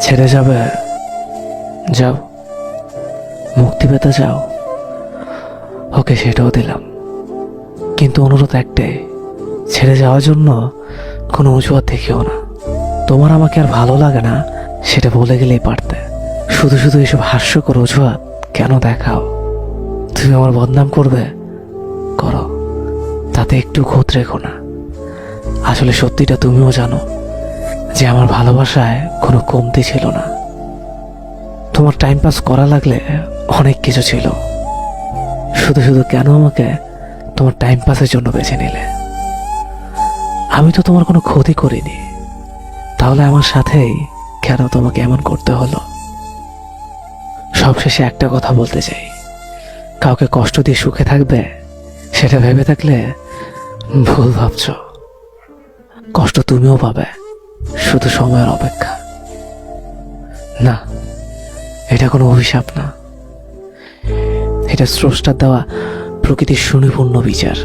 ছেড়ে যাবে? যাও, মুক্তি পেতে চাও? ওকে, সেটাও দিলাম, কিন্তু অনুরোধ একটাই, ছেড়ে যাওয়ার জন্য কোনো অজুহাত দেখিও না। তোমার আমাকে আর ভালো লাগে না সেটা বলে গেলেই পারতে। শুধু শুধু এসব হাস্যকর অজুহাত কেন দেখাও? তুমি আমার বদনাম করবে, করো, তাতে একটু খোঁত রেখো না। আসলে সত্যিটা তুমিও জানো যে আমার ভালোবাসায় কোনো কমতি ছিল না। তোমার টাইম পাস করা লাগলে অনেক কিছু ছিল, শুধু শুধু কেন আমাকে তোমার টাইম পাসের জন্য বেছে নিলে? আমি তো তোমার কোনো ক্ষতি করিনি, তাহলে আমার সাথেই কেন তোমাকে এমন করতে হলো? সবশেষে একটা কথা বলতে চাই, কাউকে কষ্ট দিয়ে সুখে থাকবে সেটা ভেবে থাকলে ভুল ভাবছ। কষ্ট তুমিও পাবে, শুধু সময়ের অপেক্ষা। না, এটা কোনো অভিশাপ না, এটা স্রষ্টার দেওয়া প্রকৃতির সুনিপুণ বিচার।